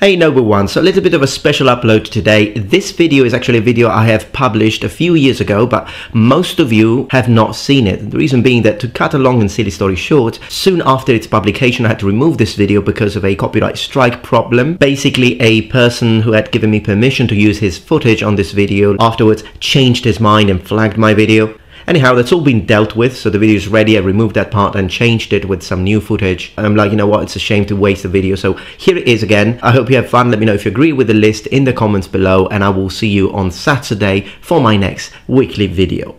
Hey noble ones, so a little bit of a special upload today. This video is actually a video I have published a few years ago, but most of you have not seen it. The reason being that, to cut a long and silly story short, soon after its publication I had to remove this video because of a copyright strike problem. Basically, a person who had given me permission to use his footage on this video afterwards changed his mind and flagged my video. Anyhow, that's all been dealt with, so the video is ready. I removed that part and changed it with some new footage. I'm like, you know what, it's a shame to waste the video, so here it is again. I hope you have fun. Let me know if you agree with the list in the comments below, and I will see you on Saturday for my next weekly video.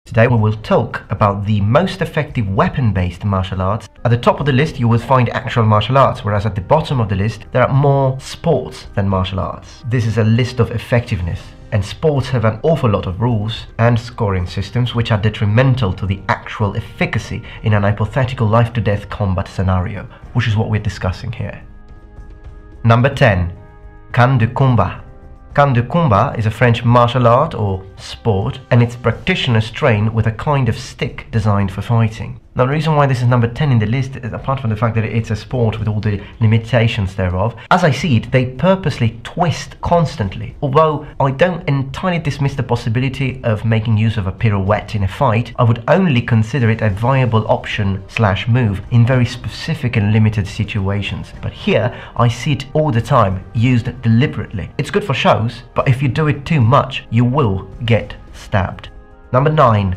Today we will talk about the most effective weapon-based martial arts. At the top of the list you will find actual martial arts, whereas at the bottom of the list there are more sports than martial arts. This is a list of effectiveness, and sports have an awful lot of rules and scoring systems which are detrimental to the actual efficacy in an hypothetical life-to-death combat scenario, which is what we're discussing here. Number 10. Kandukumba. Kandukumba is a French martial art or sport, and its practitioners train with a kind of stick designed for fighting. Now, the reason why this is number 10 in the list, apart from the fact that it's a sport with all the limitations thereof, as I see it, they purposely twist constantly. Although I don't entirely dismiss the possibility of making use of a pirouette in a fight, I would only consider it a viable option / move in very specific and limited situations. But here, I see it all the time, used deliberately. It's good for shows, but if you do it too much, you will get stabbed. Number 9.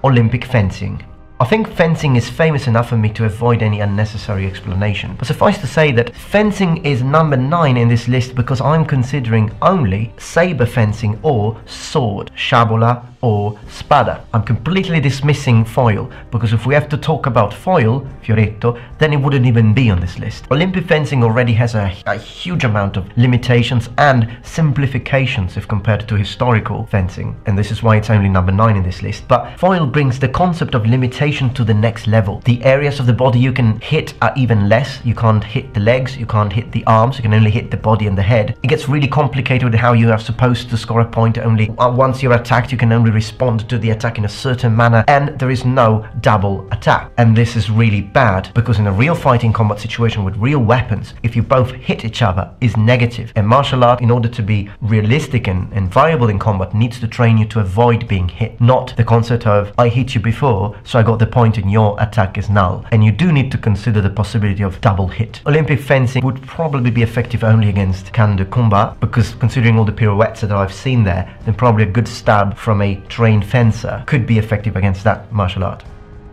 Olympic fencing. I think fencing is famous enough for me to avoid any unnecessary explanation, but suffice to say that fencing is number 9 in this list because I'm considering only saber fencing or sword, shabola or spada. I'm completely dismissing foil, because if we have to talk about foil, fioretto, then it wouldn't even be on this list. Olympic fencing already has a huge amount of limitations and simplifications if compared to historical fencing, and this is why it's only number 9 in this list. But foil brings the concept of limitation to the next level. The areas of the body you can hit are even less. You can't hit the legs, you can't hit the arms, you can only hit the body and the head. It gets really complicated with how you are supposed to score a point. Only once you're attacked, you can only respond to the attack in a certain manner, and there is no double attack. And this is really bad, because in a real fighting combat situation with real weapons, if you both hit each other, is negative. And martial art, in order to be realistic and viable in combat, needs to train you to avoid being hit, not the concept of I hit you before, so I got the point and your attack is null. And you do need to consider the possibility of double hit. Olympic fencing would probably be effective only against Kandukumba, because considering all the pirouettes that I've seen there, then probably a good stab from a trained fencer could be effective against that martial art.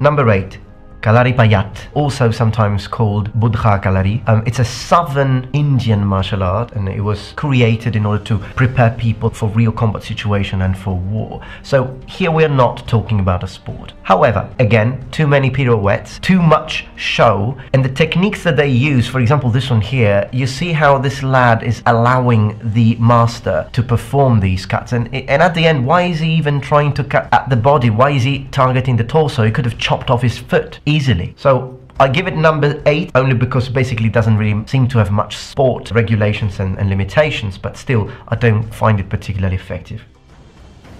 Number 8. Kalaripayat, also sometimes called Buddha Kalari. It's a southern Indian martial art, and it was created in order to prepare people for real combat situation and for war. So here we're not talking about a sport. However, again, too many pirouettes, too much show, and the techniques that they use, for example this one here, you see how this lad is allowing the master to perform these cuts, and at the end, why is he even trying to cut at the body? Why is he targeting the torso? He could have chopped off his foot easily. So I give it number 8 only because basically it doesn't really seem to have much sport regulations and limitations, but still I don't find it particularly effective.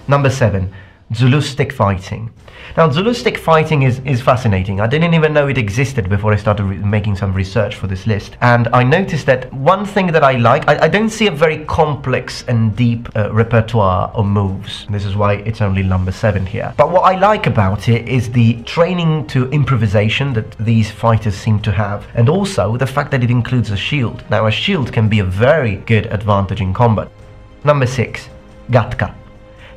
Number 7. Zulu stick fighting. Now, Zulu stick fighting is fascinating. I didn't even know it existed before I started making some research for this list, and I noticed that one thing that I like, I don't see a very complex and deep repertoire of moves. This is why it's only number 7 here. But what I like about it is the training to improvisation that these fighters seem to have, and also the fact that it includes a shield. Now, a shield can be a very good advantage in combat. Number 6. Gatha.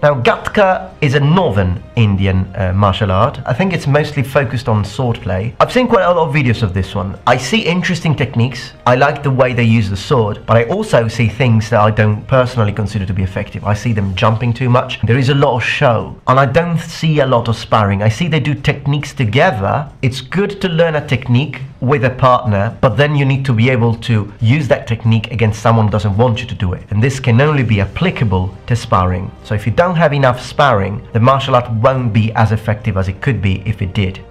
Now, Gatha is a northern Indian martial art. I think it's mostly focused on swordplay. I've seen quite a lot of videos of this one. I see interesting techniques. I like the way they use the sword, but I also see things that I don't personally consider to be effective. I see them jumping too much. There is a lot of show, and I don't see a lot of sparring. I see they do techniques together. It's good to learn a technique with a partner, but then you need to be able to use that technique against someone who doesn't want you to do it. And this can only be applicable to sparring. So if you don't have enough sparring, the martial art won't be as effective as it could be if it did.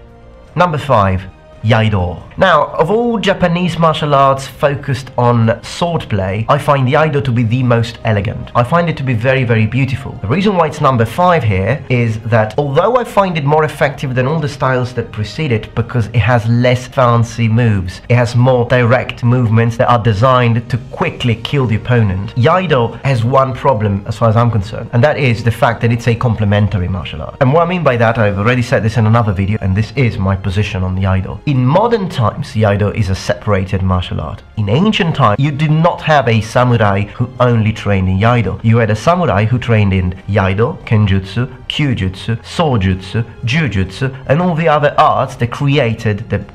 Number 5. Yaido. Now, of all Japanese martial arts focused on swordplay, I find Yaido to be the most elegant. I find it to be very, very beautiful. The reason why it's number 5 here is that although I find it more effective than all the styles that precede it because it has less fancy moves, it has more direct movements that are designed to quickly kill the opponent, Yaido has one problem as far as I'm concerned, and that is the fact that it's a complementary martial art. And what I mean by that, I've already said this in another video, and this is my position on Yaido. In modern times, Yaido is a separated martial art. In ancient times, you did not have a samurai who only trained in Yaido. You had a samurai who trained in Yaido, Kenjutsu, Kyujutsu, Sojutsu, Jujutsu, and all the other arts that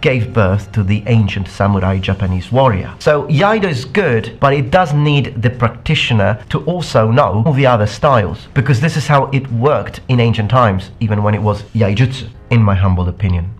gave birth to the ancient samurai Japanese warrior. So Yaido is good, but it does need the practitioner to also know all the other styles, because this is how it worked in ancient times, even when it was Yaijutsu, in my humble opinion.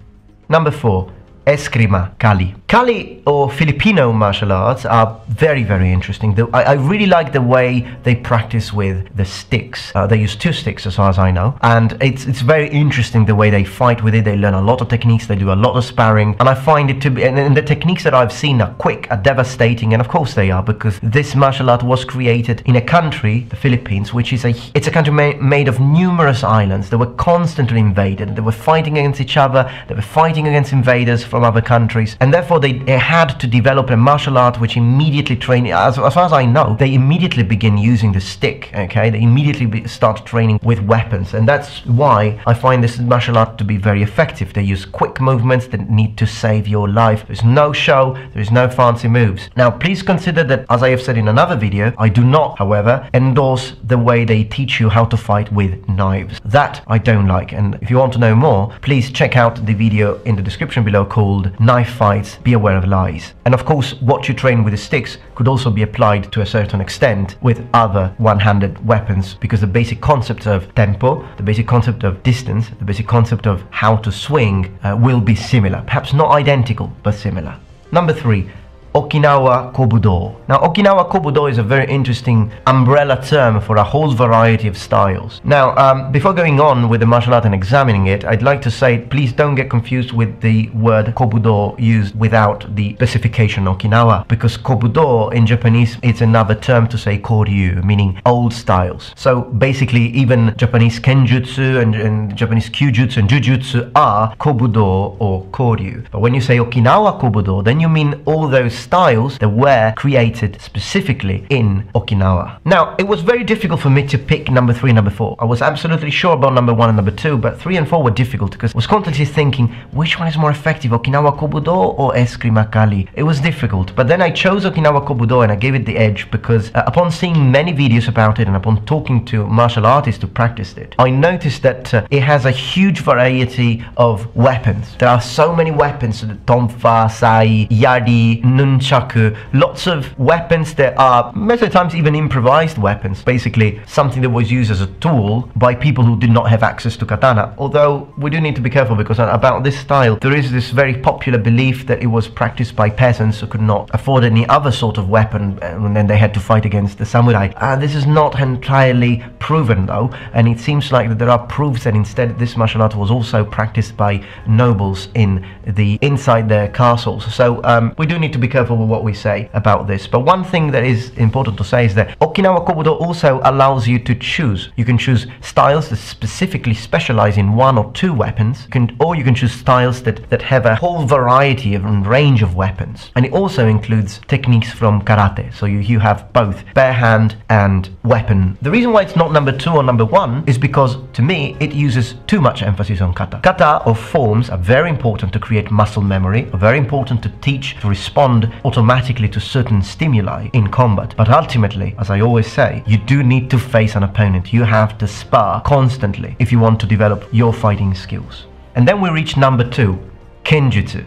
Number 4. Eskrima, Kali. Kali or Filipino martial arts are very, very interesting. I really like the way they practice with the sticks. They use 2 sticks as far as I know, and it's very interesting the way they fight with it. They learn a lot of techniques, they do a lot of sparring, and I find it to be, and the techniques that I've seen are quick, are devastating, and of course they are, because this martial art was created in a country, the Philippines, which is it's a country made of numerous islands that were constantly invaded. They were fighting against each other, they were fighting against invaders from other countries, and therefore they had to develop a martial art which immediately train, as far as I know, they immediately begin using the stick, okay? They immediately start training with weapons, and that's why I find this martial art to be very effective. They use quick movements that need to save your life. There's no show, there's no fancy moves. Now please consider that, as I have said in another video, I do not, however, endorse the way they teach you how to fight with knives. That I don't like, and if you want to know more, please check out the video in the description below called Knife Fights, Be Aware of Lies. And of course, what you train with the sticks could also be applied to a certain extent with other one-handed weapons, because the basic concept of tempo, the basic concept of distance, the basic concept of how to swing will be similar. Perhaps not identical, but similar. Number 3. Okinawa Kobudo. Now, Okinawa Kobudo is a very interesting umbrella term for a whole variety of styles. Now, before going on with the martial art and examining it, I'd like to say, please don't get confused with the word Kobudo used without the specification Okinawa, because Kobudo in Japanese, it's another term to say Koryu, meaning old styles. So basically, even Japanese Kenjutsu and Japanese Kyujutsu and Jujutsu are Kobudo or Koryu. But when you say Okinawa Kobudo, then you mean all those styles that were created specifically in Okinawa. Now, it was very difficult for me to pick number 3 and number 4. I was absolutely sure about number 1 and number 2, but 3 and 4 were difficult because I was constantly thinking, which one is more effective, Okinawa Kobudo or Eskrima Kali? It was difficult, but then I chose Okinawa Kobudo and I gave it the edge because upon seeing many videos about it and upon talking to martial artists who practiced it, I noticed that it has a huge variety of weapons. There are so many weapons, tonfa, sai, yari, nunchaku, lots of weapons that are most of the times even improvised weapons, basically something that was used as a tool by people who did not have access to katana. Although we do need to be careful, because about this style there is this very popular belief that it was practiced by peasants who could not afford any other sort of weapon, and then they had to fight against the samurai. This is not entirely proven though, and it seems like that there are proofs that instead this martial art was also practiced by nobles inside their castles. So we do need to be careful with what we say about this. But one thing that is important to say is that Okinawa Kobudo also allows you to choose. You can choose styles that specifically specialize in 1 or 2 weapons, or you can choose styles that have a whole variety and range of weapons. And it also includes techniques from karate, so you have both bare hand and weapon. The reason why it's not number 2 or number 1 is because, to me, it uses too much emphasis on kata. Kata or forms are very important to create muscle memory, are very important to teach to respond automatically to certain stimuli in combat. But ultimately, as I always say, you do need to face an opponent. You have to spar constantly if you want to develop your fighting skills. And then we reach number 2, Kenjutsu.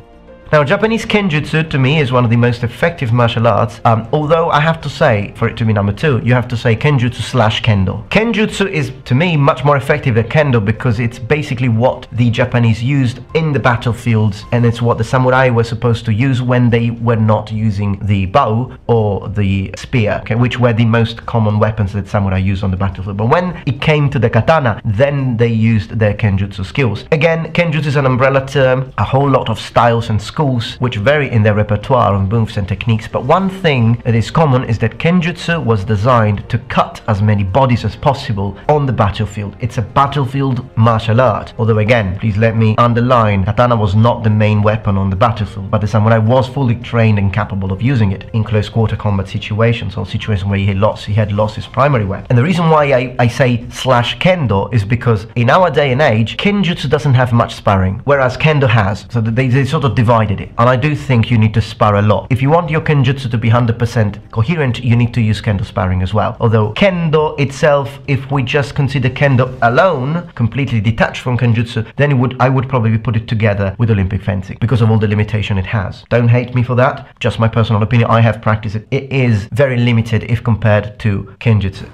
Now, Japanese Kenjutsu to me is one of the most effective martial arts, although I have to say, for it to be number 2, you have to say Kenjutsu / Kendo. Kenjutsu is, to me, much more effective than Kendo because it's basically what the Japanese used in the battlefields, and it's what the samurai were supposed to use when they were not using the bow or the spear, okay, which were the most common weapons that samurai used on the battlefield. But when it came to the katana, then they used their Kenjutsu skills. Again, Kenjutsu is an umbrella term, a whole lot of styles and schools schools which vary in their repertoire of moves and techniques, but one thing that is common is that Kenjutsu was designed to cut as many bodies as possible on the battlefield. It's a battlefield martial art. Although again, please let me underline, katana was not the main weapon on the battlefield, but the samurai was fully trained and capable of using it in close quarter combat situations, or situations where he had lost his primary weapon. And the reason why I say slash kendo is because in our day and age, Kenjutsu doesn't have much sparring, whereas kendo has. So they sort of divided it. And I do think you need to spar a lot. If you want your Kenjutsu to be 100% coherent, you need to use kendo sparring as well. Although kendo itself, if we just consider kendo alone, completely detached from Kenjutsu, then I would probably put it together with Olympic fencing because of all the limitation it has. Don't hate me for that, just my personal opinion. I have practiced it. It is very limited if compared to Kenjutsu.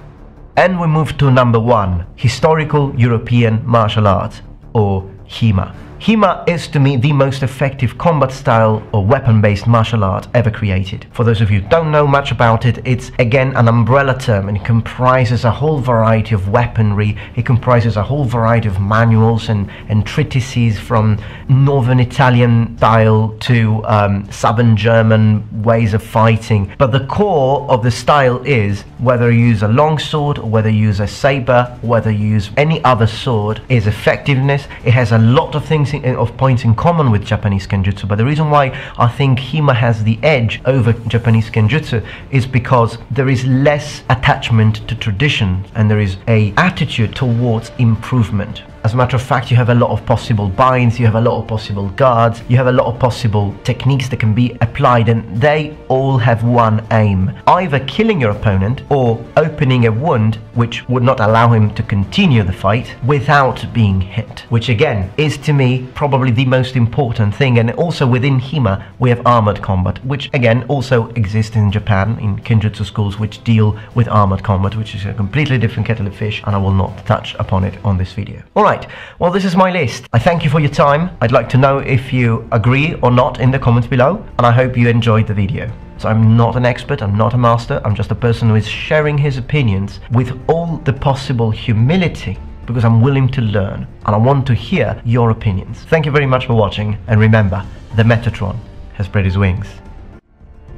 And we move to number 1, historical European martial arts, or Hima. Hima is to me the most effective combat style or weapon-based martial art ever created. For those of you who don't know much about it, it's again an umbrella term, and it comprises a whole variety of weaponry. It comprises a whole variety of manuals and treatises, from northern Italian style to southern German ways of fighting. But the core of the style is, whether you use a long sword or whether you use a saber, whether you use any other sword, is effectiveness. It has a lot of things of points in common with Japanese Kenjutsu, but the reason why I think Hima has the edge over Japanese Kenjutsu is because there is less attachment to tradition and there is an attitude towards improvement. As a matter of fact, you have a lot of possible binds, you have a lot of possible guards, you have a lot of possible techniques that can be applied, and they all have one aim: either killing your opponent or opening a wound which would not allow him to continue the fight without being hit, which again is to me probably the most important thing. And also within Hima we have armored combat, which again also exists in Japan in Kenjutsu schools which deal with armored combat, which is a completely different kettle of fish, and I will not touch upon it on this video. Alright, well, this is my list. I thank you for your time. I'd like to know if you agree or not in the comments below, and I hope you enjoyed the video. So I'm not an expert, I'm not a master, I'm just a person who is sharing his opinions with all the possible humility, because I'm willing to learn and I want to hear your opinions. Thank you very much for watching, and remember, the Metatron has spread his wings.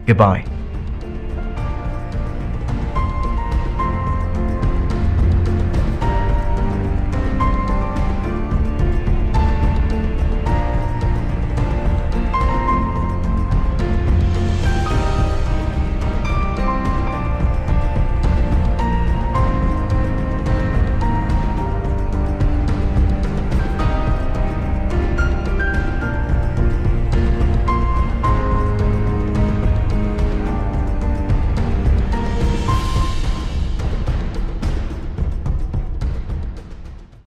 Goodbye.